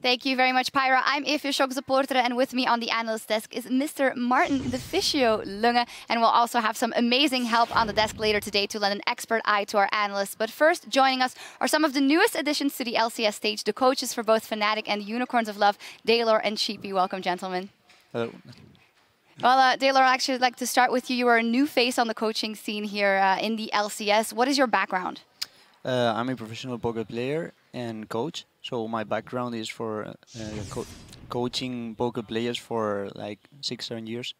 Thank you very much, Pyra. I'm EpicSkillshot supporter, and with me on the analyst desk is Mr. Martin the Physio Lunge, and we'll also have some amazing help on the desk later today to lend an expert eye to our analysts. But first, joining us are some of the newest additions to the LCS stage, the coaches for both Fnatic and Unicorns of Love, Daylor and Sheepy. Welcome, gentlemen. Hello. Well, Daylor, I'd actually like to start with you. You are a new face on the coaching scene here in the LCS. What is your background? I'm a professional poker player and coach. So my background is for coaching poker players for like 6-7 years.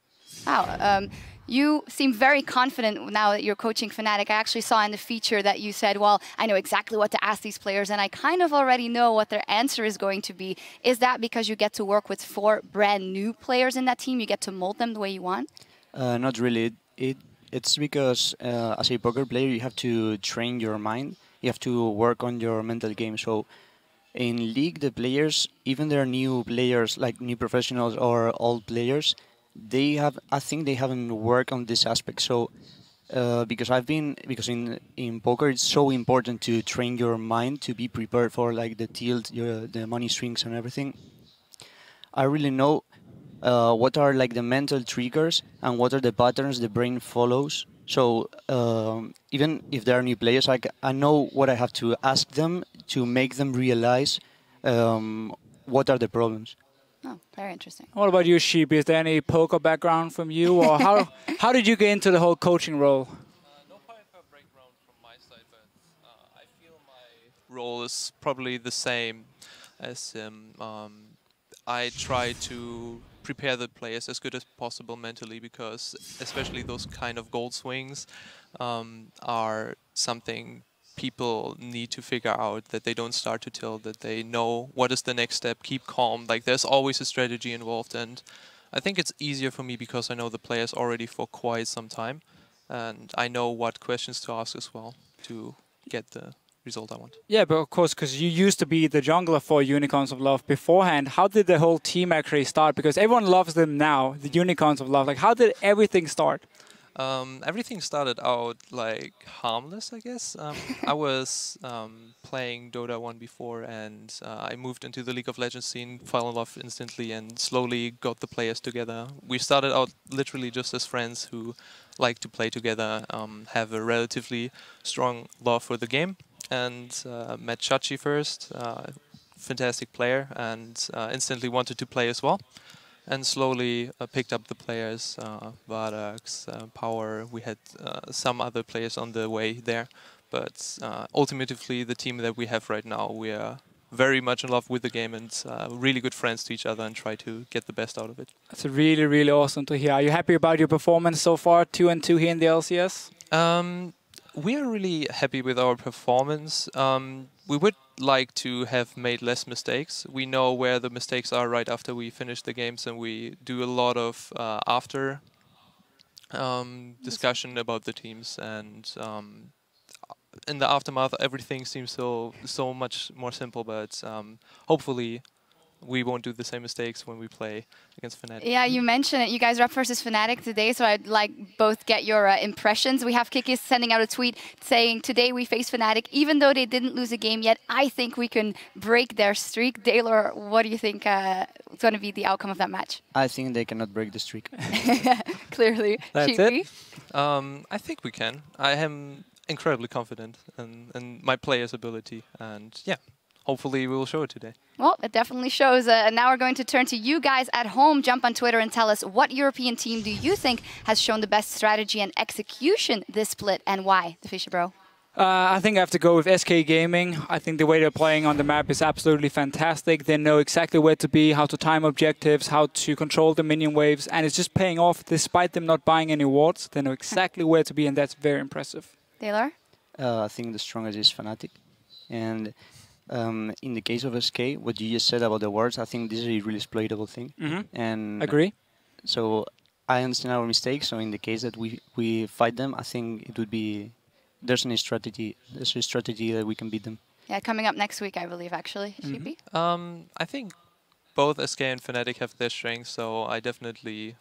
Wow. You seem very confident now that you're coaching Fnatic. I actually saw in the feature that you said, well, I know exactly what to ask these players, and I kind of already know what their answer is going to be. Is that because you get to work with 4 brand new players in that team? You get to mold them the way you want? Not really. It's because as a poker player, you have to train your mind. You have to work on your mental game. So in League, the players, even they're new players, like new professionals or old players, I think they haven't worked on this aspect. So because in poker it's so important to train your mind to be prepared for like the tilt, the money swings and everything. I really know what are like the mental triggers and what are the patterns the brain follows. So even if there are new players, I know what I have to ask them to make them realize what are the problems. Oh, very interesting. What about you, Sheep? Is there any poker background from you, or how did you get into the whole coaching role? No poker background from my side, but I feel my role is probably the same as him. I try to prepare the players as good as possible mentally, because especially those kind of gold swings are something people need to figure out, that they don't start to tilt, that they know what is the next step, keep calm. Like there's always a strategy involved, and I think it's easier for me because I know the players already for quite some time, and I know what questions to ask as well to get the result I want. Yeah, but of course, because you used to be the jungler for Unicorns of Love beforehand. How did the whole team actually start? Because everyone loves them now, the Unicorns of Love. Like, how did everything start? Everything started out like harmless, I guess. I was playing Dota 1 before, and I moved into the League of Legends scene, fell in love instantly, and slowly got the players together. We started out literally just as friends who like to play together, have a relatively strong love for the game, and met Chachi first, fantastic player, and instantly wanted to play as well. And slowly picked up the players, Vadax, Power. We had some other players on the way there. But ultimately, the team that we have right now, we are very much in love with the game and really good friends to each other and try to get the best out of it. That's really, really awesome to hear. Are you happy about your performance so far, 2-2 here in the LCS? We are really happy with our performance. We would like to have made less mistakes. We know where the mistakes are right after we finish the games, and we do a lot of after discussion about the teams, and in the aftermath everything seems so much more simple, but hopefully we won't do the same mistakes when we play against Fnatic. Yeah, you mentioned it. You guys are up versus Fnatic today, so I'd like both get your impressions. We have Kikis sending out a tweet saying, today we face Fnatic. Even though they didn't lose a game yet, I think we can break their streak. Daylor, what do you think is going to be the outcome of that match? I think they cannot break the streak. Clearly. That's Sheepy? it? I think we can. I am incredibly confident in my player's ability, and yeah, hopefully we will show it today. Well, it definitely shows. And now we're going to turn to you guys at home. Jump on Twitter and tell us, what European team do you think has shown the best strategy and execution this split, and why? The Fisher Bro. I think I have to go with SK Gaming. I think the way they're playing on the map is absolutely fantastic. They know exactly where to be, how to time objectives, how to control the minion waves, and it's just paying off despite them not buying any wards. They know exactly where to be, and that's very impressive. Daylor? I think the strongest is Fnatic. And in the case of SK, what you just said about the wards, I think this is a really exploitable thing. And Agree. So I understand our mistakes. So in the case that we fight them, I think it would be there's a strategy that we can beat them. Yeah, coming up next week, I believe, actually. Sheepy? I think both SK and Fnatic have their strengths, so I definitely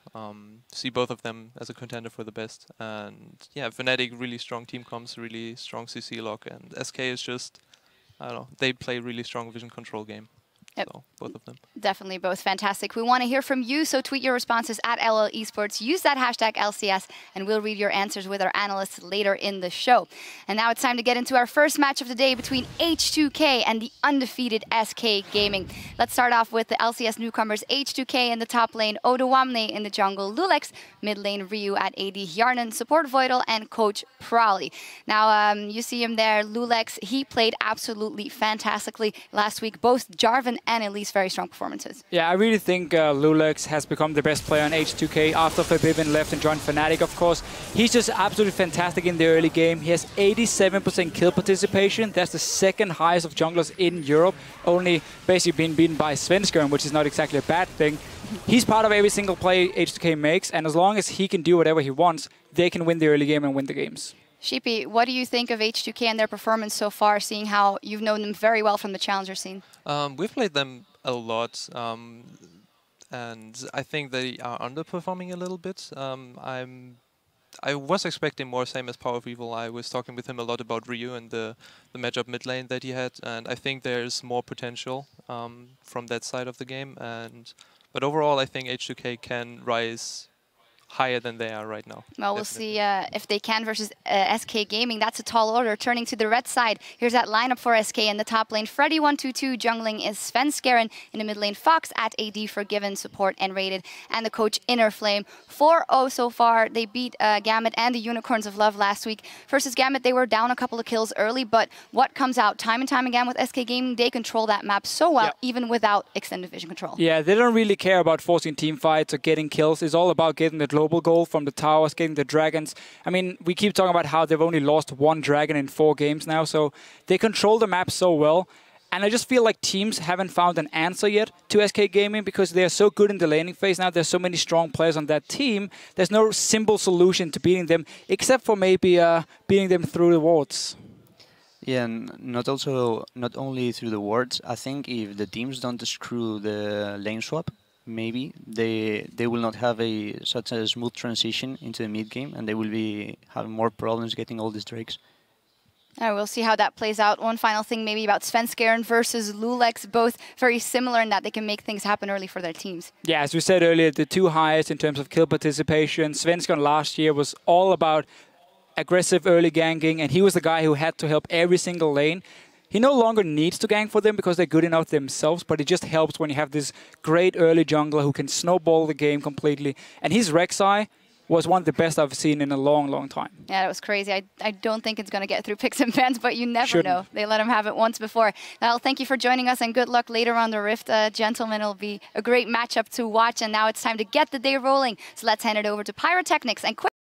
see both of them as a contender for the best. And yeah, Fnatic, really strong team comps, really strong CC lock, and SK is just, I don't know, they play really strong vision control game. Yep. So both of them. Definitely both fantastic. We want to hear from you, so tweet your responses at LL Esports. Use that hashtag LCS, and we'll read your answers with our analysts later in the show. And now it's time to get into our first match of the day between H2K and the undefeated SK Gaming. Let's start off with the LCS newcomers H2K in the top lane, Odoamne in the jungle, Lulex, mid lane Ryu at AD, Yarnan, support Voidal, and coach Prowley. Now, you see him there, Lulex. He played absolutely fantastically last week. Both Jarvan and Elise very strong performances. Yeah, I really think Lulex has become the best player on H2K after Fabiven left and joined Fnatic, of course. He's just absolutely fantastic in the early game. He has 87% kill participation. That's the second highest of junglers in Europe, only basically being beaten by Svenskeren, which is not exactly a bad thing. He's part of every single play H2K makes, and as long as he can do whatever he wants, they can win the early game and win the games. Sheepy, what do you think of H2K and their performance so far, seeing how you've known them very well from the Challenger scene? We've played them a lot, and I think they are underperforming a little bit. I was expecting more, same as Power of Evil. I was talking with him a lot about Ryu and the matchup mid lane that he had, and I think there's more potential from that side of the game. But overall, I think H2K can rise higher than they are right now. Well, we'll see if they can versus SK Gaming. That's a tall order. Turning to the red side, here's that lineup for SK in the top lane. Freddy122 jungling is Svenskeren. In the mid lane, Fox at AD, Forgiven, support, and rated. And the coach Innerflame. 4-0 so far. They beat Gambit and the Unicorns of Love last week. Versus Gambit, they were down a couple of kills early, but what comes out time and time again with SK Gaming, they control that map so well, even without extended vision control. Yeah, they don't really care about forcing team fights or getting kills. It's all about getting the global goal from the towers, getting the dragons. I mean, we keep talking about how they've only lost 1 dragon in 4 games now, so they control the map so well. And I just feel like teams haven't found an answer yet to SK Gaming because they are so good in the laning phase now. There's so many strong players on that team. There's no simple solution to beating them, except for maybe beating them through the wards. Yeah, and not only through the wards. I think if the teams don't screw the lane swap, maybe they will not have such a smooth transition into the mid game, and they will be having more problems getting all these drakes. We'll see how that plays out. One final thing maybe about Svenskeren versus Lulex, both very similar in that they can make things happen early for their teams. Yeah, as we said earlier, the 2 highest in terms of kill participation. Svenskeren last year was all about aggressive early ganking, and he was the guy who had to help every single lane. He no longer needs to gank for them because they're good enough themselves, but it just helps when you have this great early jungler who can snowball the game completely. And his Rek'Sai was one of the best I've seen in a long, long time. Yeah, that was crazy. I don't think it's going to get through picks and bans, but you never know. They let him have it once before. Well, thank you for joining us, and good luck later on the Rift. Gentlemen, it'll be a great matchup to watch, and now it's time to get the day rolling. So let's hand it over to Pyrotechnics and quick.